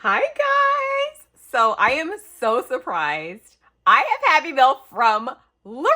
Hi guys! So I am so surprised. I have Happy Mail from Larissa!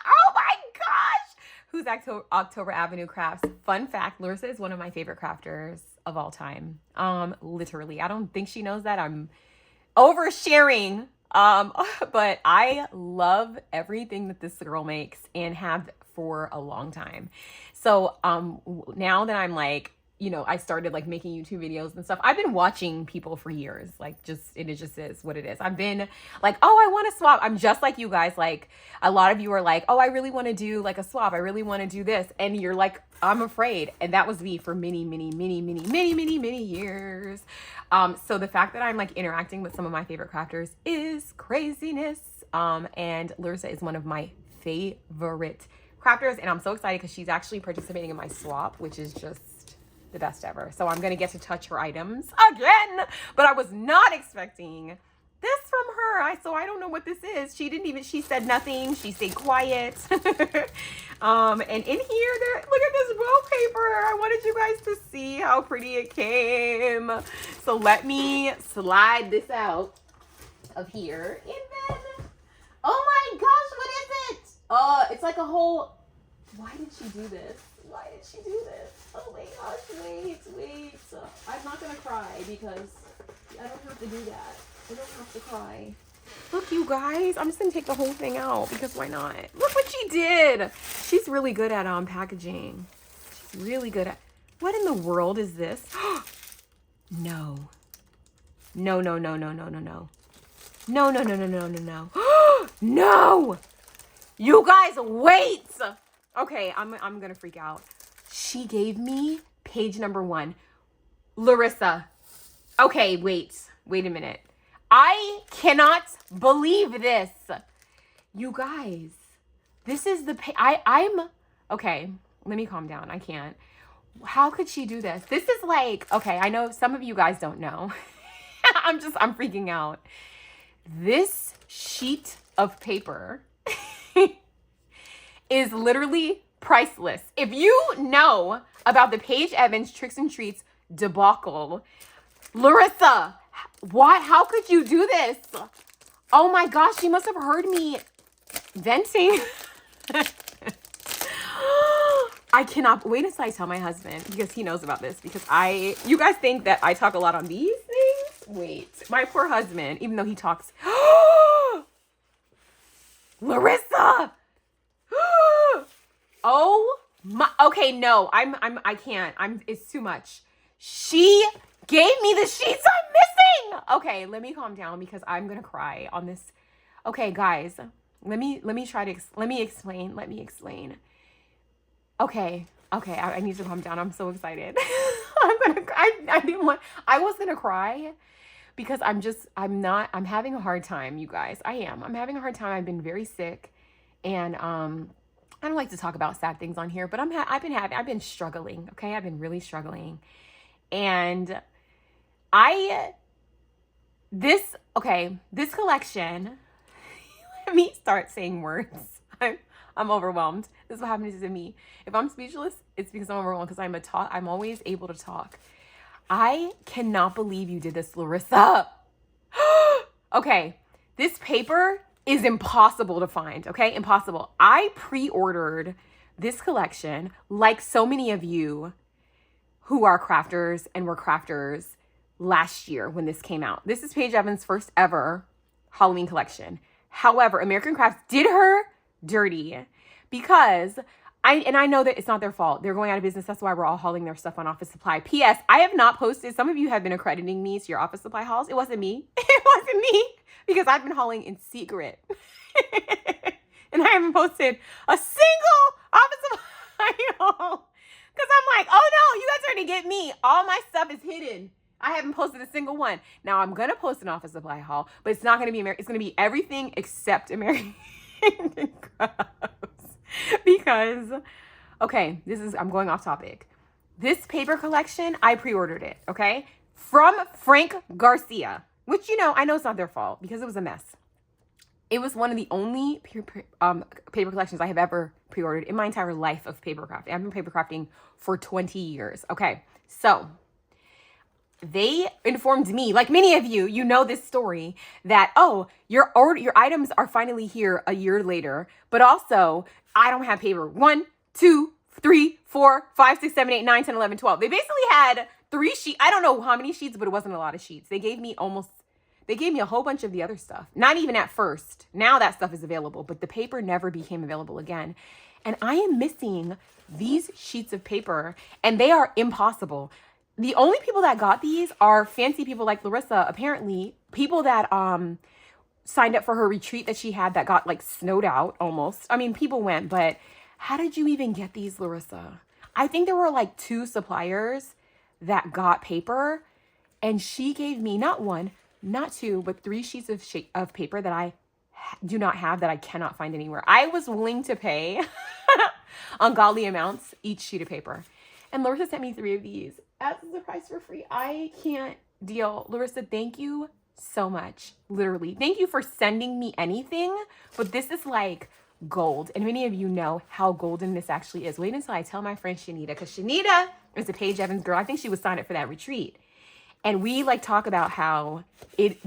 Oh my gosh! Who's October Avenue Crafts. Fun fact, Larissa is one of my favorite crafters of all time. Literally. I don't think she knows that. I'm oversharing. But I love everything that this girl makes and have for a long time. So now that I'm like, I started like making YouTube videos and stuff. I've been watching people for years. Like it just is what it is. I've been like, oh, I want to swap. I'm just like you guys. Like a lot of you are like, oh, I really want to do like a swap. I really want to do this. And you're like, I'm afraid. And that was me for many years. So the fact that I'm like interacting with some of my favorite crafters is craziness. And Larissa is one of my favorite crafters. And I'm so excited because she's actually participating in my swap, which is just the best ever. So I'm going to get to touch her items again, but I was not expecting this from her. So I don't know what this is. She said nothing. She stayed quiet. And in here, look at this wallpaper. I wanted you guys to see how pretty it came. So let me slide this out of here. And then, oh my gosh, what is it? It's like a whole, why did she do this? Why did she do this? Oh my gosh, wait. I'm not gonna cry because I don't have to do that. I don't have to cry. Look, you guys, I'm just gonna take the whole thing out because why not? Look what she did. She's really good at packaging. She's really good at, what in the world is this? No. No. No. You guys, wait. Okay, I'm gonna freak out. She gave me page number 1. Larissa. Okay, wait a minute. I cannot believe this. You guys, this is the I'm okay, let me calm down. I can't. How could she do this? This is like, okay, I know some of you guys don't know. I'm freaking out. This sheet of paper is literally priceless. If you know about the Paige Evans Tricks and Treats debacle, Larissa, how could you do this? Oh my gosh, she must have heard me venting. I cannot wait until I tell my husband because he knows about this because you guys think that I talk a lot on these things? Wait, my poor husband, even though he talks. Larissa! Oh my, okay, no, I can't. It's too much. She gave me the sheets I'm missing. Okay, let me calm down because I'm going to cry on this. Okay, guys, let me explain. Okay, I need to calm down. I'm so excited. I was going to cry because I'm having a hard time, you guys. I'm having a hard time. I've been very sick and, I don't like to talk about sad things on here, but I've been struggling. Okay. I've been really struggling. And this collection, let me start saying words. I'm overwhelmed. This is what happens to me. If I'm speechless, it's because I'm overwhelmed because I'm always able to talk. I cannot believe you did this, Larissa. Okay. This paper is impossible to find, okay? Impossible. I pre-ordered this collection like so many of you who are crafters and were crafters last year when this came out. This is Paige Evans' first ever Halloween collection. However, American Crafts did her dirty because I know that it's not their fault. They're going out of business. That's why we're all hauling their stuff on Office Supply. P.S. I have not posted. Some of you have been accrediting me to your Office Supply hauls. It wasn't me. It wasn't me because I've been hauling in secret. And I haven't posted a single Office Supply haul because I'm like, oh no, you guys are going to get me. All my stuff is hidden. I haven't posted a single one. Now I'm going to post an Office Supply haul, but it's not going to be American. It's going to be everything except American Crafts. Because, okay, I'm going off topic. This paper collection, I pre-ordered it, okay? From Frank Garcia, which, I know it's not their fault because it was a mess. It was one of the only paper collections I have ever pre-ordered in my entire life of paper crafting. I've been paper crafting for 20 years. Okay, so they informed me, like many of you, you know this story, that, oh, your items are finally here a year later, but also I don't have paper. 1, 2, 3, 4, 5, 6, 7, 8, 9, 10, 11, 12. They basically had 3 sheets. I don't know how many sheets, but it wasn't a lot of sheets. They gave me a whole bunch of the other stuff. Not even at first. Now that stuff is available, but the paper never became available again. And I am missing these sheets of paper, and they are impossible. The only people that got these are fancy people like Larissa, apparently. People that signed up for her retreat that she had that got like snowed out almost. I mean, people went, but how did you even get these, Larissa? I think there were like 2 suppliers that got paper, and she gave me not 1, not 2, but 3 sheets of paper that I do not have, that I cannot find anywhere. I was willing to pay ungodly amounts each sheet of paper. And Larissa sent me 3 of these as a surprise for free. I can't deal. Larissa, thank you so much. Literally. Thank you for sending me anything. But this is like gold. And many of you know how golden this actually is. Wait until I tell my friend Shanita, because Shanita is a Paige Evans girl. I think she was signed up for that retreat. And we like talk about how it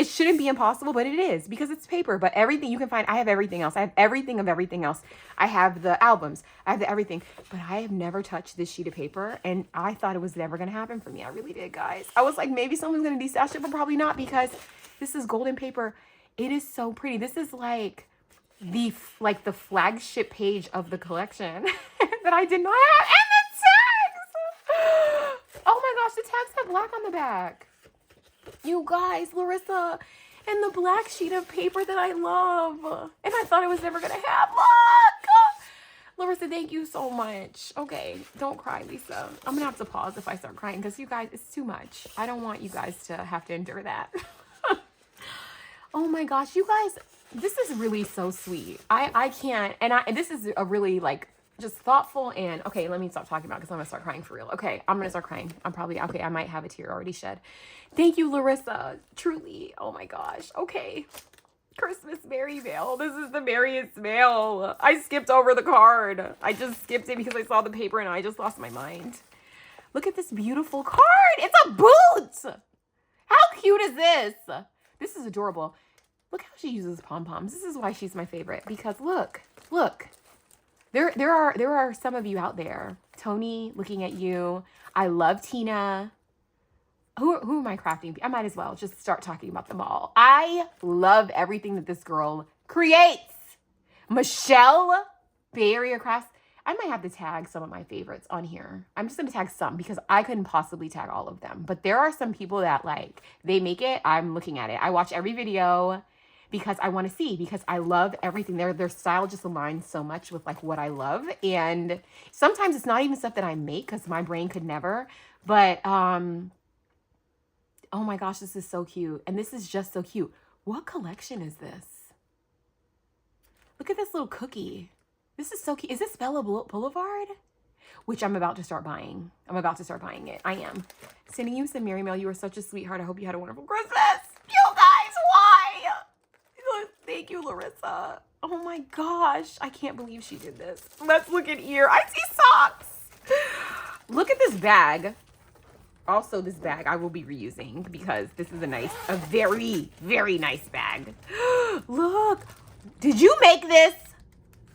shouldn't be impossible, but it is, because it's paper. But everything you can find, I have everything else. I have everything of everything else. I have the albums. I have the everything. But I have never touched this sheet of paper. And I thought it was never going to happen for me. I really did, guys. I was like, maybe someone's going to destash it, but probably not, because this is golden paper. It is so pretty. This is like the flagship page of the collection that I did not have. And the tags! Oh my gosh, the tags have black on the back. You guys, Larissa, and the black sheet of paper that I love. And I thought it was never going to have. Look! Larissa, thank you so much. Okay, don't cry, Lisa. I'm going to have to pause if I start crying, because you guys, it's too much. I don't want you guys to have to endure that. Oh my gosh, you guys, this is really so sweet. I can't, and this is a really like just thoughtful, and okay, let me stop talking about it, because I'm gonna start crying for real. Okay, I'm gonna start crying. I'm probably okay. I might have a tear already shed. Thank you, Larissa. Truly. Oh my gosh. Okay. Christmas Merry Mail. This is the merriest mail. I skipped over the card. I just skipped it because I saw the paper and I just lost my mind. Look at this beautiful card. It's a boot. How cute is this? This is adorable. Look how she uses pom-poms. This is why she's my favorite, because look. There are some of you out there. Tony, looking at you. I love Tina. Who am I crafting? I might as well just start talking about them all. I love everything that this girl creates. Michelle, Bay Area Crafts. I might have to tag some of my favorites on here. I'm just going to tag some, because I couldn't possibly tag all of them. But there are some people that like, they make it. I'm looking at it. I watch every video, because I want to see, because I love everything. Their style just aligns so much with like what I love. And sometimes it's not even stuff that I make, because my brain could never. But oh my gosh, this is so cute. And this is just so cute. What collection is this? Look at this little cookie. This is so cute. Is this Boulevard? Which I'm about to start buying. I'm about to start buying it. I am. Sending you some Merry Mail. You are such a sweetheart. I hope you had a wonderful Christmas. You guys, why? Thank you, Larissa. Oh my gosh. I can't believe she did this. Let's look at here. I see socks. Look at this bag. Also, this bag I will be reusing, because this is a very, very nice bag. Look. Did you make this?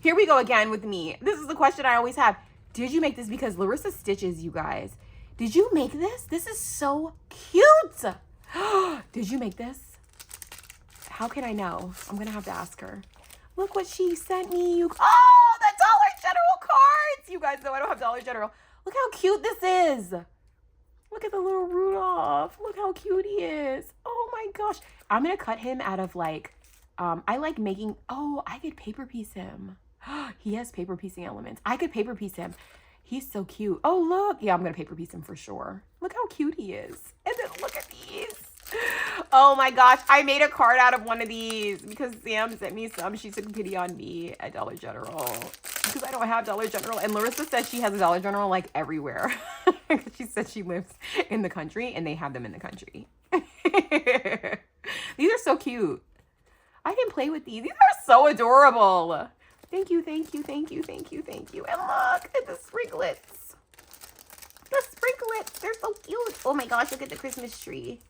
Here we go again with me. This is the question I always have. Did you make this? Because Larissa stitches, you guys. Did you make this? This is so cute. Did you make this? How can I know? I'm going to have to ask her. Look what she sent me. Oh, the Dollar General cards. You guys know I don't have Dollar General. Look how cute this is. Look at the little Rudolph. Look how cute he is. Oh my gosh. I'm going to cut him out of like, I like making, I could paper piece him. He has paper piecing elements. I could paper piece him. He's so cute. Oh, look. Yeah, I'm going to paper piece him for sure. Look how cute he is. And then look at these. Oh my gosh. I made a card out of one of these because Sam sent me some. She took pity on me at Dollar General because I don't have Dollar General. And Larissa says she has a Dollar General like everywhere. She said she lives in the country and they have them in the country. These are so cute. I can play with these. These are so adorable. Thank you, thank you, thank you, thank you, thank you. And look at the sprinklets. the sprinklets. They're so cute. Oh my gosh, look at the Christmas tree.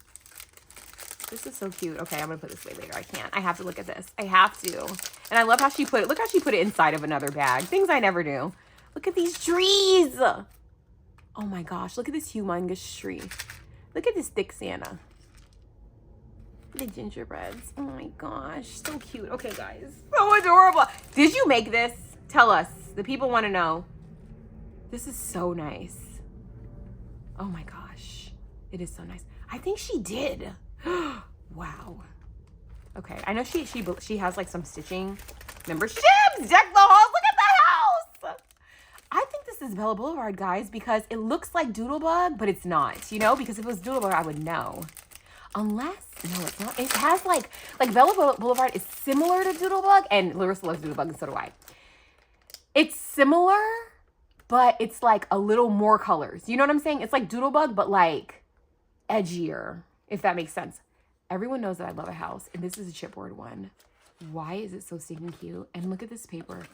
This is so cute. Okay, I'm gonna put this away later. I can't. I have to look at this. I have to. And I love how she put it. Look how she put it inside of another bag. Things I never do. Look at these trees. Oh my gosh, look at this humongous tree. Look at this thick Santa. The gingerbreads. Oh my gosh, so cute. Okay, guys, so adorable. Did you make this? Tell us. The people want to know. This is so nice. Oh my gosh, it is so nice. I think she did. Wow. Okay, I know she has like some stitching memberships. Deck the halls. Look at the house. I think this is Bella Boulevard, guys, because it looks like Doodlebug, but it's not. You know, because if it was Doodlebug, I would know. Unless, no, it's not. It has like Bella Boulevard is similar to Doodlebug, and Larissa loves Doodlebug, and so do I. It's similar, but it's like a little more colors. You know what I'm saying? It's like Doodlebug, but like edgier, if that makes sense. Everyone knows that I love a house, and this is a chipboard one. Why is it so stinking cute? And look at this paper.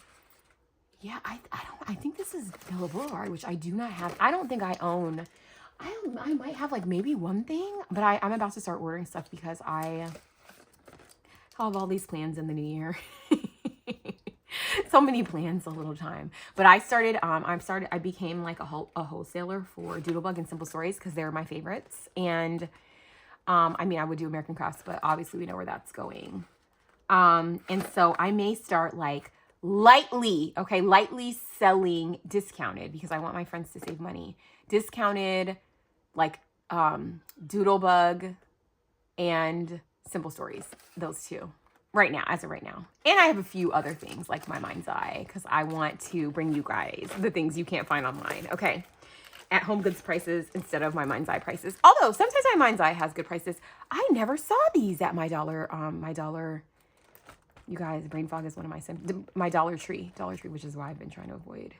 Yeah, I think this is Bella Boulevard, which I do not have. I don't think I own. I might have like maybe one thing, but I'm about to start ordering stuff because I have all these plans in the new year. So many plans, a little time. But I became like a wholesaler for Doodlebug and Simple Stories because they're my favorites. And I mean, I would do American Crafts, but obviously we know where that's going. And so I may start like lightly selling discounted because I want my friends to save money. Discounted, like Doodlebug and Simple Stories, those two. Right now, as of right now. And I have a few other things like my Mind's Eye because I want to bring you guys the things you can't find online. Okay. At home goods prices instead of my Mind's Eye prices. Although sometimes my Mind's Eye has good prices. I never saw these at my dollar, you guys, brain fog is one of my Dollar Tree, which is why I've been trying to avoid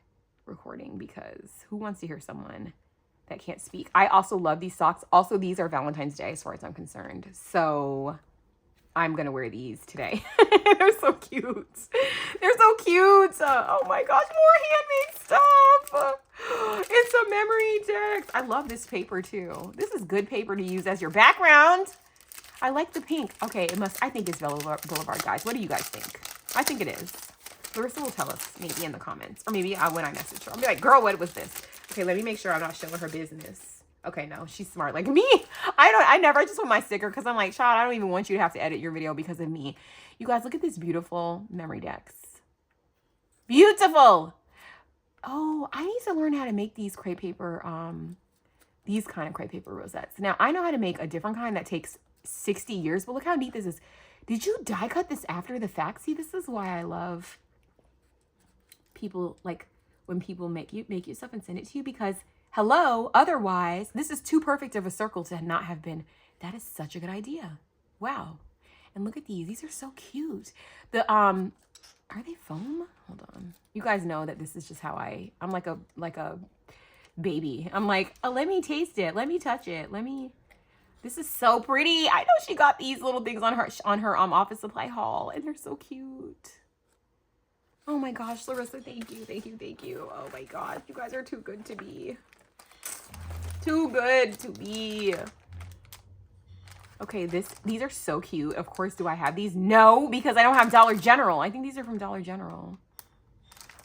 recording because who wants to hear someone that can't speak? I also love these socks. Also, these are Valentine's Day as far as I'm concerned. So I'm going to wear these today. They're so cute. They're so cute. Oh my gosh, more handmade stuff. It's a memory text. I love this paper too. This is good paper to use as your background. I like the pink. Okay, I think it's Bella Boulevard, guys. What do you guys think? I think it is. Larissa will tell us maybe in the comments. Or maybe when I message her. I'll be like, girl, what was this? Okay, let me make sure I'm not showing her business. Okay, no, she's smart like me. I just want my sticker because I'm like, child, I don't even want you to have to edit your video because of me. You guys, look at this beautiful memory decks. Beautiful. Oh, I need to learn how to make these crepe paper, these kind of crepe paper rosettes. Now, I know how to make a different kind that takes 60 years, but look how neat this is. Did you die cut this after the fact? See, this is why I love people, like when people make you stuff and send it to you because hello, otherwise, this is too perfect of a circle to not have been. That is such a good idea. Wow. And look at these. These are so cute. The are they foam? Hold on. You guys know that this is just how I'm like a baby. I'm like, oh, let me taste it. Let me touch it. This is so pretty. I know she got these little things on her office supply haul and they're so cute. Oh my gosh, Larissa, thank you. Oh my gosh, you guys are too good to be. Too good to be. Okay, these are so cute. Of course, do I have these? No, because I don't have Dollar General. I think these are from Dollar General.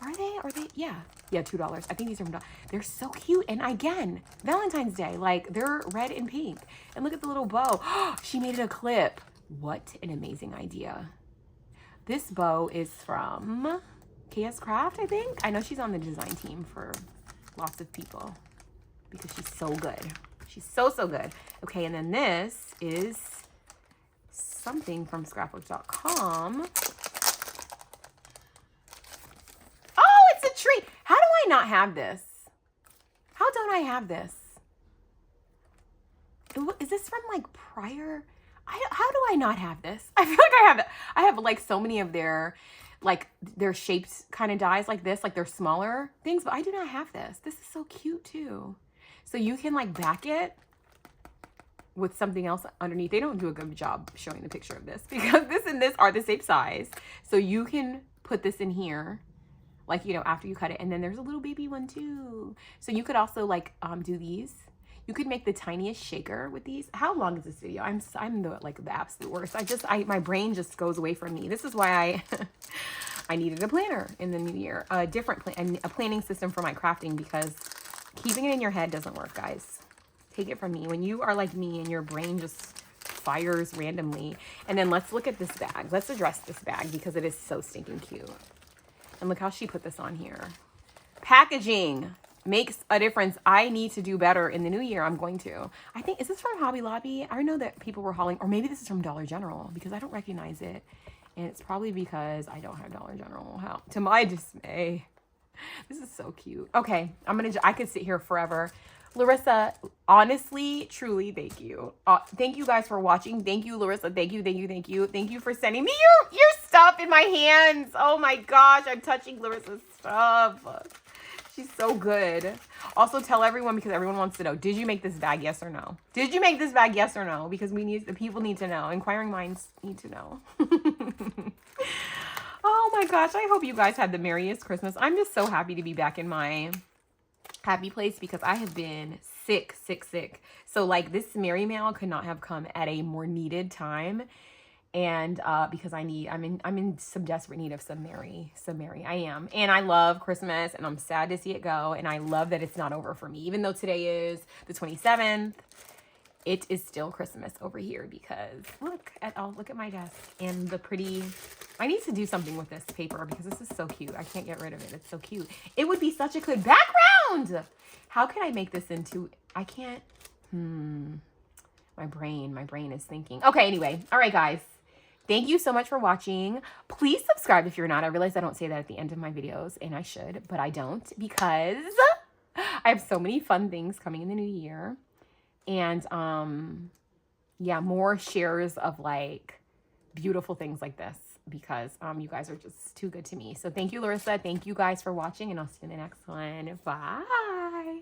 Are they? Yeah, $2. I think these are from they're so cute. And again, Valentine's Day, like they're red and pink. And look at the little bow. She made it a clip. What an amazing idea. This bow is from KS Craft, I think. I know she's on the design team for lots of people because she's so good. She's so good. Okay, and then this is something from scrapbooks.com. Oh, it's a tree. How do I not have this? How don't I have this? Is this from like prior? How do I not have this? I feel like I have it. I have like so many of their shaped kind of dies like this, like they're smaller things, but I do not have this. This is so cute too. So you can like back it with something else underneath. They don't do a good job showing the picture of this because this and this are the same size. So you can put this in here like, you know, after you cut it. And then there's a little baby one too. So you could also like do these. You could make the tiniest shaker with these. How long is this video? I'm the like the absolute worst. My brain just goes away from me. This is why I I needed a planner in the new year, a different plan, a planning system for my crafting, because keeping it in your head doesn't work, guys. Take it from me. When you are like me and your brain just fires randomly. And then let's look at this bag. Let's address this bag because it is so stinking cute. And look how she put this on here. Packaging makes a difference. I need to do better in the new year. I'm going to. I think, is this from Hobby Lobby? I know that people were hauling, or maybe this is from Dollar General because I don't recognize it. And it's probably because I don't have Dollar General. How, to my dismay. This is so cute. Okay, I could sit here forever. Larissa, honestly, truly, thank you. Thank you guys for watching. Thank you, Larissa. Thank you, thank you, thank you. Thank you for sending me your stuff in my hands. Oh my gosh, I'm touching Larissa's stuff. She's so good. Also, tell everyone, because everyone wants to know, did you make this bag, yes or no? Did you make this bag, yes or no? Because the people need to know. Inquiring minds need to know. Oh my gosh, I hope you guys had the merriest Christmas. I'm just so happy to be back in my happy place because I have been sick. So like this merry mail could not have come at a more needed time. And because I'm in some desperate need of some merry. I am. And I love Christmas and I'm sad to see it go. And I love that it's not over for me. Even though today is the 27th, it is still Christmas over here because look at my desk and the pretty, I need to do something with this paper because this is so cute. I can't get rid of it. It's so cute. It would be such a good background. How can I make this into, I can't, my brain is thinking. Okay, anyway. All right, guys. Thank you so much for watching. Please subscribe if you're not. I realize I don't say that at the end of my videos, and I should, but I don't because I have so many fun things coming in the new year. And yeah, more shares of like beautiful things like this because you guys are just too good to me. So thank you, Larissa. Thank you guys for watching, and I'll see you in the next one. Bye.